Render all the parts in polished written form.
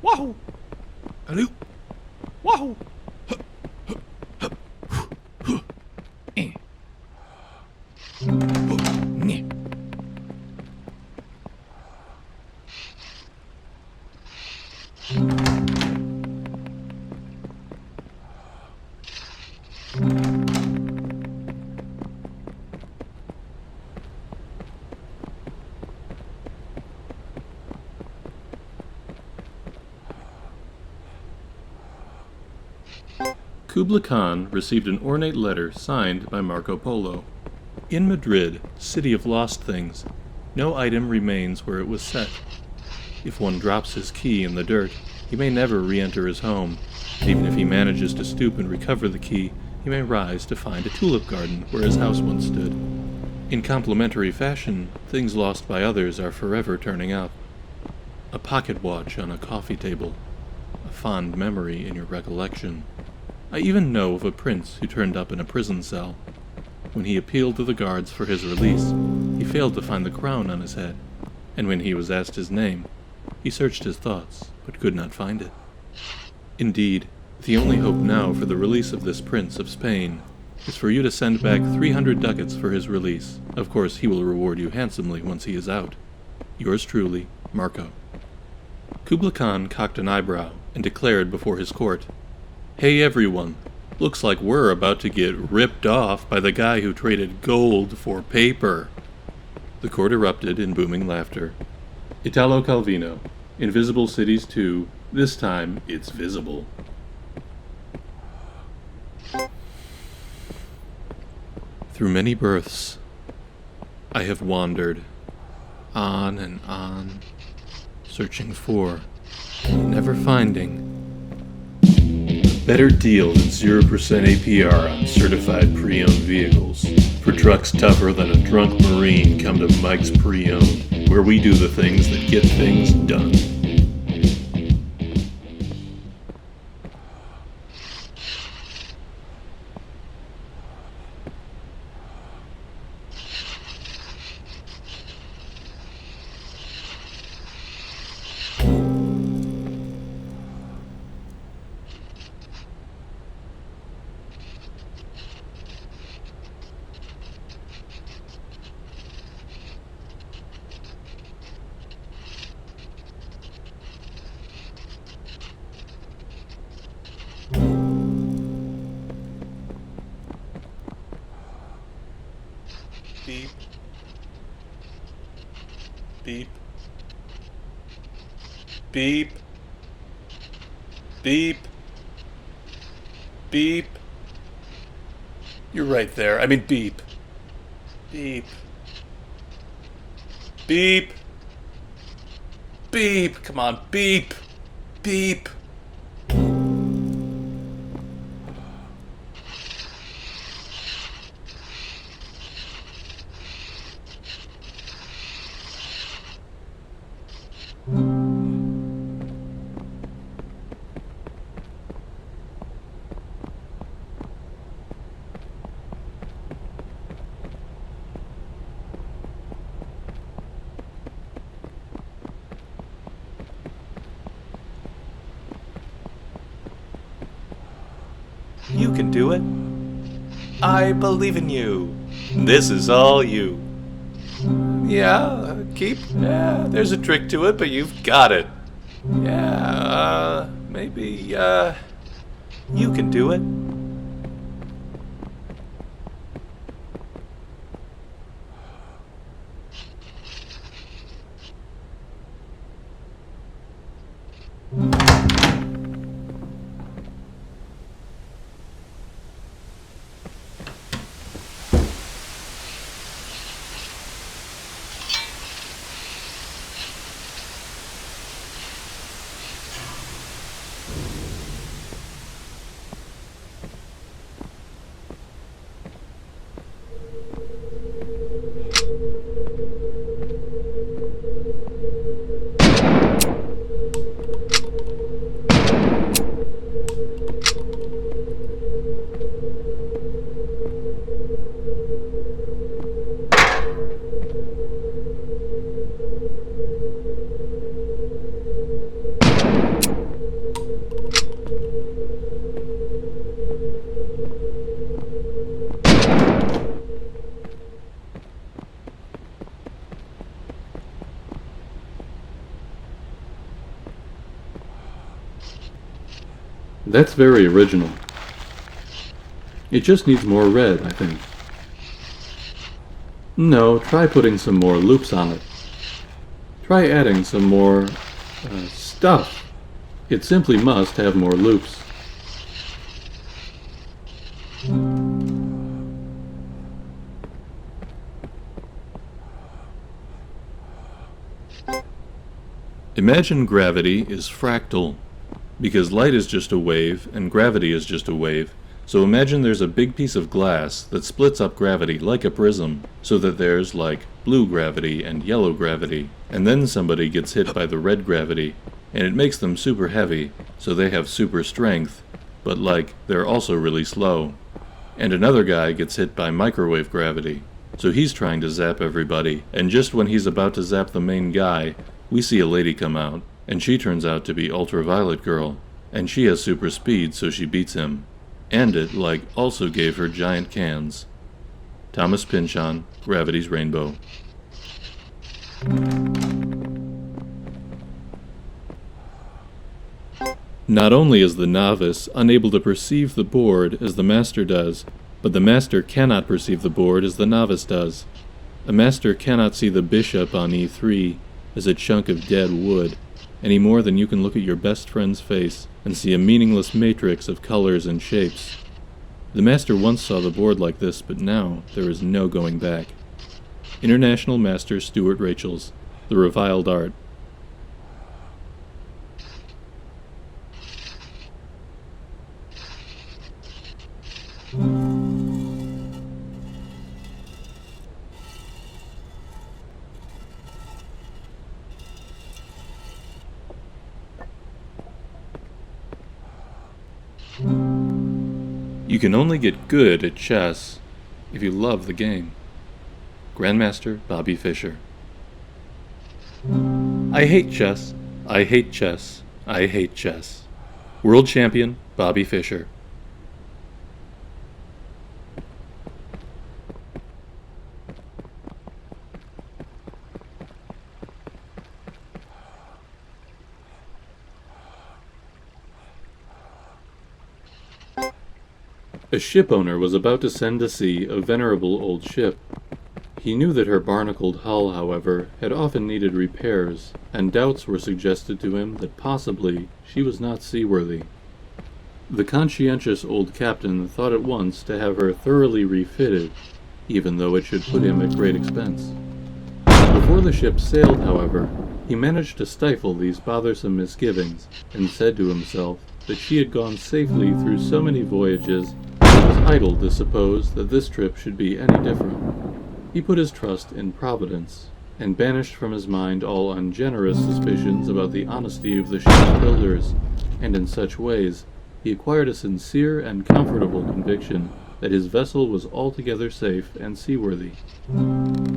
Wahoo! Hello! Wahoo! Kubla Khan received an ornate letter signed by Marco Polo. In Madrid, city of lost things, no item remains where it was set. If one drops his key in the dirt, he may never re-enter his home. Even if he manages to stoop and recover the key, he may rise to find a tulip garden where his house once stood. In complementary fashion, things lost by others are forever turning up. A pocket watch on a coffee table, a fond memory in your recollection. I even know of a prince who turned up in a prison cell. When he appealed to the guards for his release, he failed to find the crown on his head, and when he was asked his name, he searched his thoughts, but could not find it. Indeed, the only hope now for the release of this prince of Spain is for you to send back 300 ducats for his release. Of course, he will reward you handsomely once he is out. Yours truly, Marco. Kubla Khan cocked an eyebrow and declared before his court, "Hey everyone, looks like we're about to get ripped off by the guy who traded gold for paper." The court erupted in booming laughter. Italo Calvino, Invisible Cities 2, this time it's visible. Through many births, I have wandered, on and on, searching for, never finding, better deal than 0% APR on certified pre-owned vehicles. For trucks tougher than a drunk Marine, come to Mike's Pre-Owned, where we do the things that get things done. Beep. Beep. Beep. Beep. Beep. You're right there. I mean beep. Beep. Beep. Beep. Come on. Beep. Beep. You can do it. I believe in you. This is all you. Yeah, there's a trick to it, but you've got it. Yeah, maybe, you can do it. That's very original. It just needs more red, I think. No, try putting some more loops on it. Try adding some more stuff. It simply must have more loops. Imagine gravity is fractal, because light is just a wave and gravity is just a wave. So imagine there's a big piece of glass that splits up gravity like a prism, so that there's like blue gravity and yellow gravity, and then somebody gets hit by the red gravity, and it makes them super heavy, so they have super strength, but like they're also really slow. And another guy gets hit by microwave gravity, so he's trying to zap everybody, and just when he's about to zap the main guy, we see a lady come out, and she turns out to be Ultraviolet Girl, and she has super speed, so she beats him. And it, like, also gave her giant cans. Thomas Pynchon, Gravity's Rainbow. Not only is the novice unable to perceive the board as the master does, but the master cannot perceive the board as the novice does. A master cannot see the bishop on e3 as a chunk of dead wood, any more than you can look at your best friend's face and see a meaningless matrix of colors and shapes. The master once saw the board like this, but now there is no going back. International Master Stuart Rachel's The Reviled Art. You can only get good at chess if you love the game. Grandmaster Bobby Fischer. I hate chess. I hate chess. I hate chess. World Champion Bobby Fischer. A ship owner was about to send to sea a venerable old ship. He knew that her barnacled hull, however, had often needed repairs, and doubts were suggested to him that possibly she was not seaworthy. The conscientious old captain thought at once to have her thoroughly refitted, even though it should put him at great expense. Before the ship sailed, however, he managed to stifle these bothersome misgivings, and said to himself that she had gone safely through so many voyages that it was idle to suppose that this trip should be any different. He put his trust in Providence, and banished from his mind all ungenerous suspicions about the honesty of the ship's builders, and in such ways he acquired a sincere and comfortable conviction that his vessel was altogether safe and seaworthy.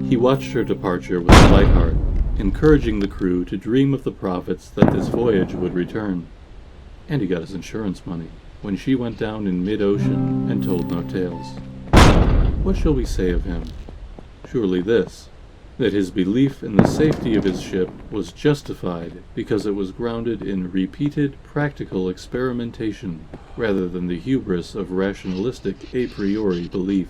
He watched her departure with a light heart, encouraging the crew to dream of the profits that this voyage would return. And he got his insurance money when she went down in mid-ocean and told no tales. What shall we say of him? Surely this, that his belief in the safety of his ship was justified because it was grounded in repeated practical experimentation rather than the hubris of rationalistic a priori belief.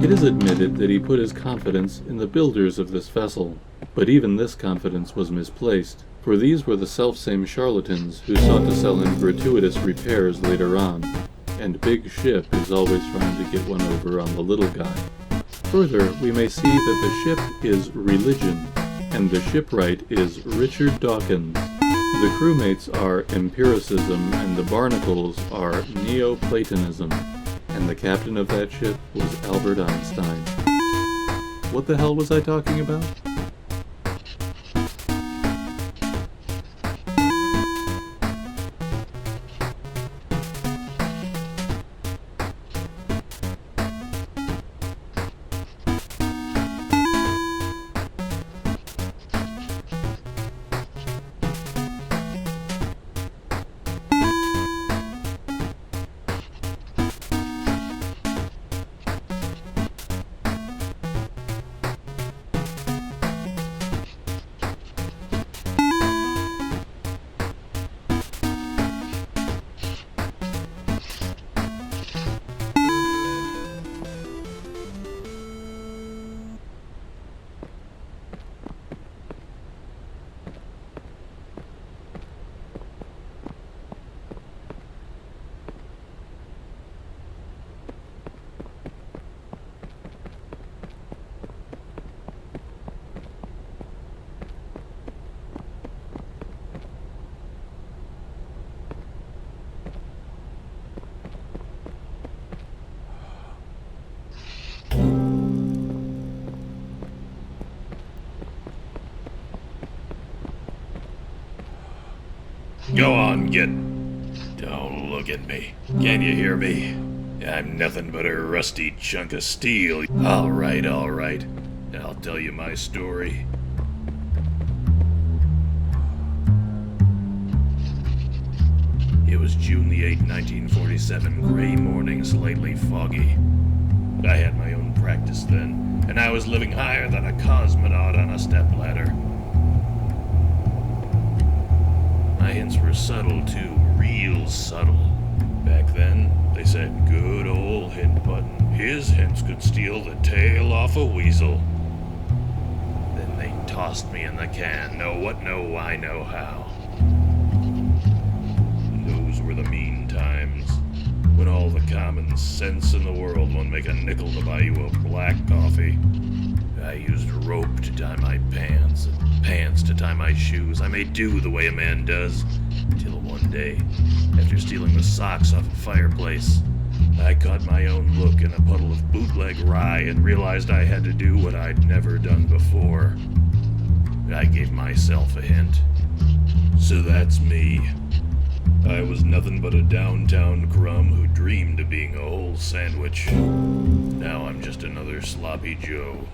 It is admitted that he put his confidence in the builders of this vessel, but even this confidence was misplaced, for these were the selfsame charlatans who sought to sell him gratuitous repairs later on, and Big Ship is always trying to get one over on the little guy. Further, we may see that the ship is religion, and the shipwright is Richard Dawkins. The crewmates are empiricism, and the barnacles are Neoplatonism, and the captain of that ship was Albert Einstein. What the hell was I talking about? Go on, get... Don't look at me. Can you hear me? I'm nothing but a rusty chunk of steel. All right. I'll tell you my story. It was June the 8th, 1947, gray morning, slightly foggy. I had my own practice then, and I was living higher than a cosmonaut on a stepladder. My hints were subtle, too, real subtle. Back then, they said good old hint button. His hints could steal the tail off a weasel. Then they tossed me in the can. Know what, know why, know how. Those were the mean times, when all the common sense in the world won't make a nickel to buy you a black coffee. I used rope to tie my pants, and pants to tie my shoes. I made do the way a man does, till one day, after stealing the socks off a fireplace, I caught my own look in a puddle of bootleg rye and realized I had to do what I'd never done before. I gave myself a hint. So that's me. I was nothing but a downtown crumb who dreamed of being a whole sandwich. Now I'm just another sloppy Joe.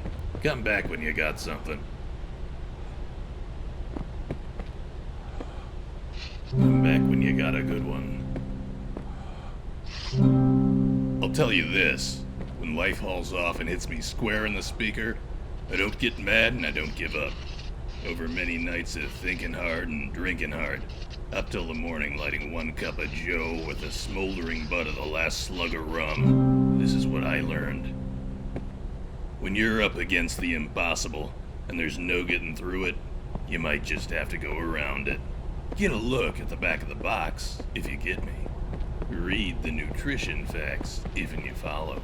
Come back when you got something. Come back when you got a good one. I'll tell you this. When life hauls off and hits me square in the speaker, I don't get mad and I don't give up. Over many nights of thinking hard and drinking hard. Up till the morning, lighting one cup of Joe with the smoldering butt of the last slug of rum. This is what I learned. When you're up against the impossible, and there's no getting through it, you might just have to go around it. Get a look at the back of the box, if you get me. Read the nutrition facts, if and you follow.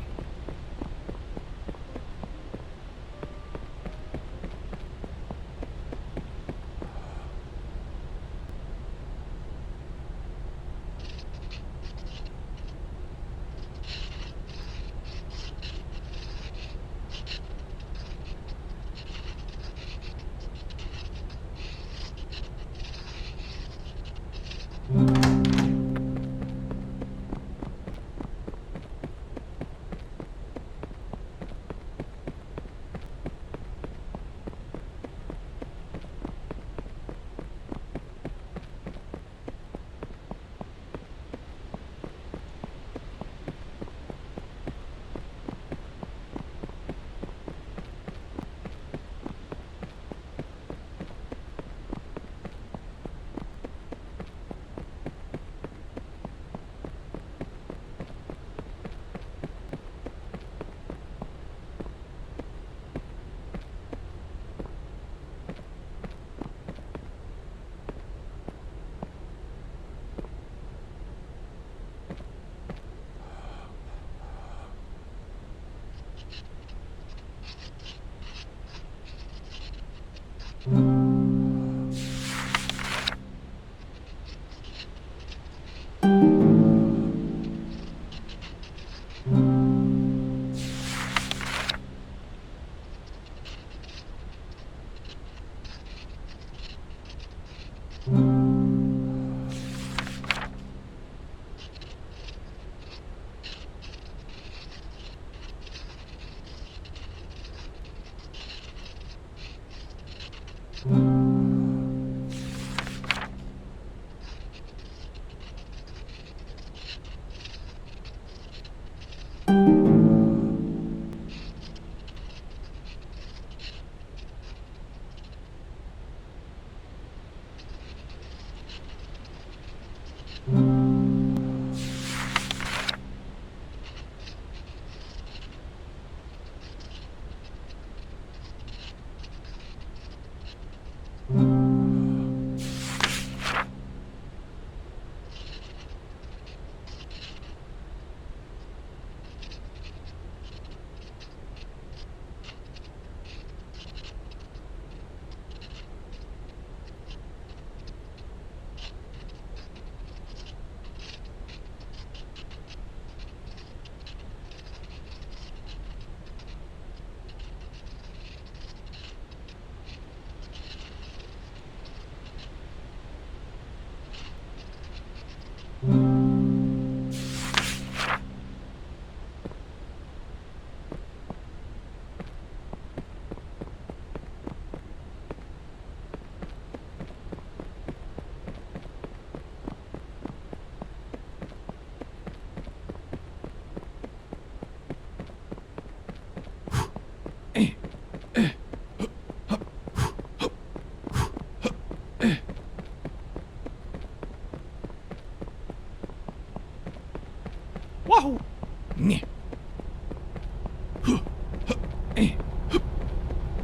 Wahoo!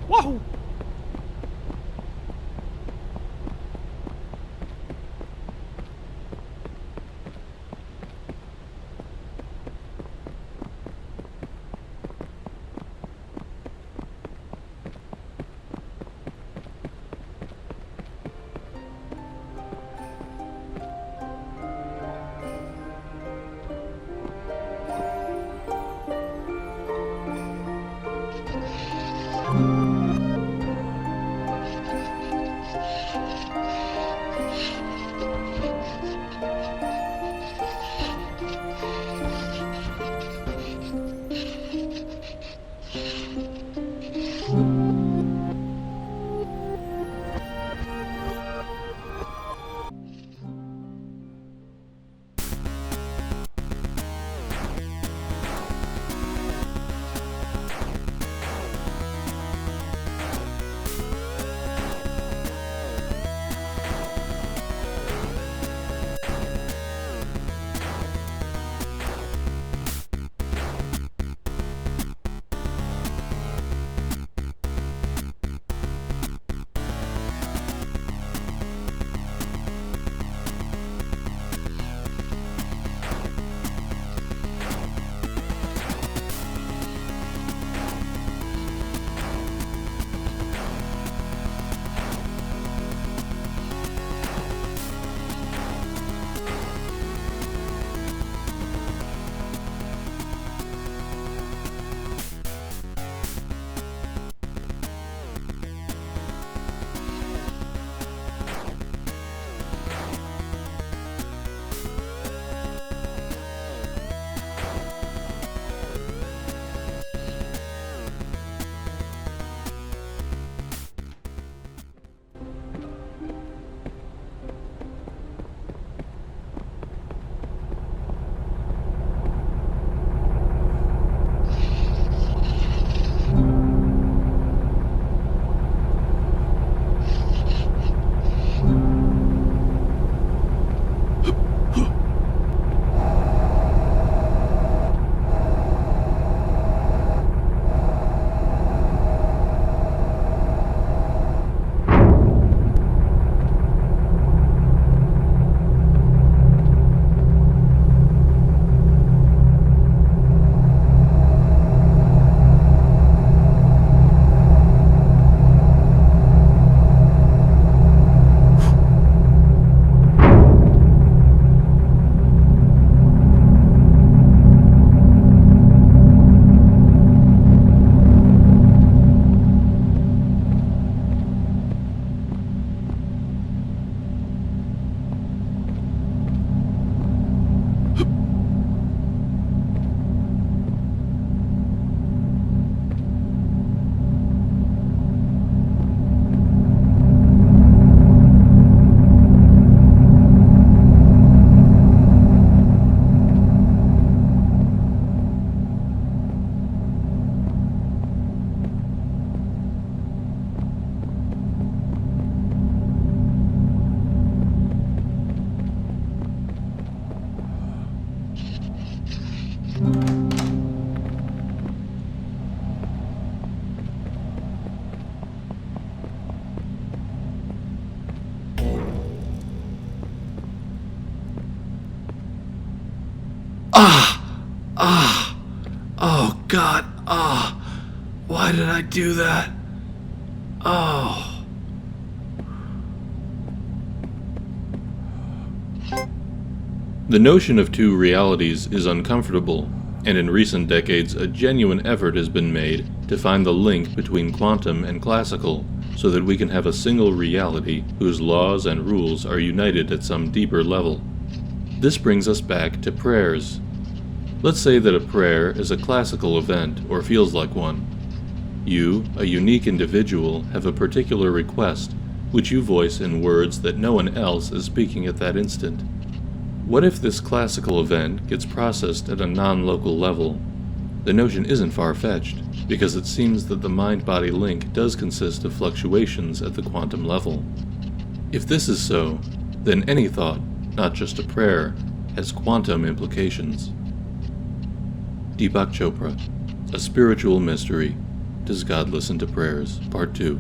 Wahoo! Oh, God. Why did I do that? The notion of two realities is uncomfortable, and in recent decades a genuine effort has been made to find the link between quantum and classical, so that we can have a single reality whose laws and rules are united at some deeper level. This brings us back to prayers. Let's say that a prayer is a classical event, or feels like one. You, a unique individual, have a particular request, which you voice in words that no one else is speaking at that instant. What if this classical event gets processed at a non-local level? The notion isn't far-fetched, because it seems that the mind-body link does consist of fluctuations at the quantum level. If this is so, then any thought, not just a prayer, has quantum implications. Deepak Chopra, A Spiritual Mystery. Does God Listen to Prayers? Part 2.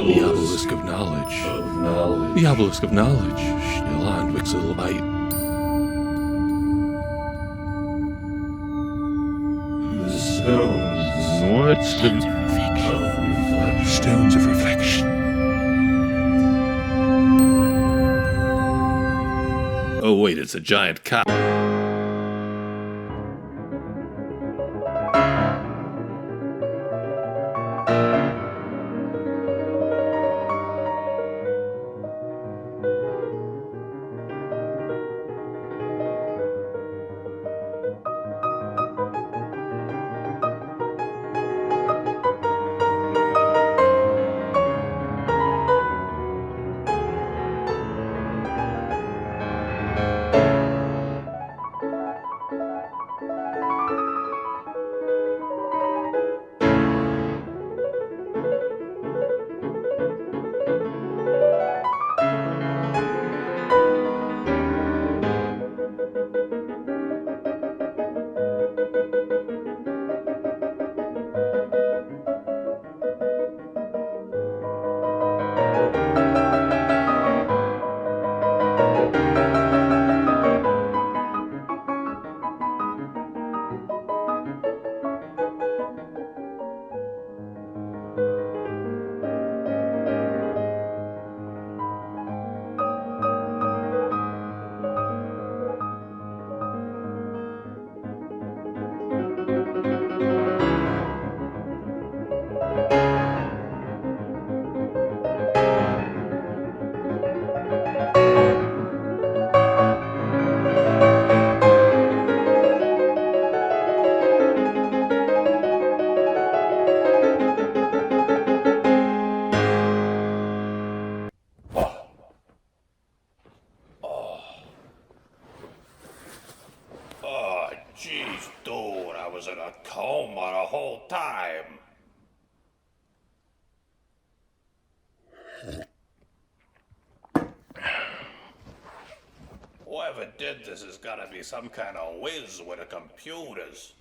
The Obelisk of Knowledge. The Obelisk of Knowledge. Still on Wixelite. The stones. What's the stones of reflection? Oh wait, it's a giant cop. Jeez, dude, I was in a coma the whole time. Whoever did this has gotta be some kind of whiz with the computers.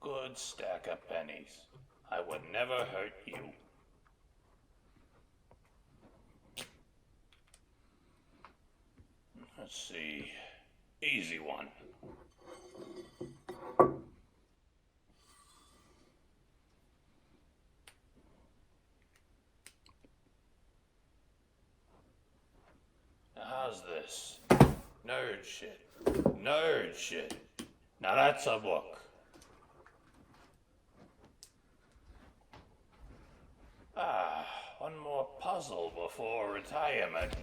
Good stack of pennies. I would never hurt you. Let's see. Easy one. How's this? Nerd shit. Nerd shit. Now that's a book. One more puzzle before retirement.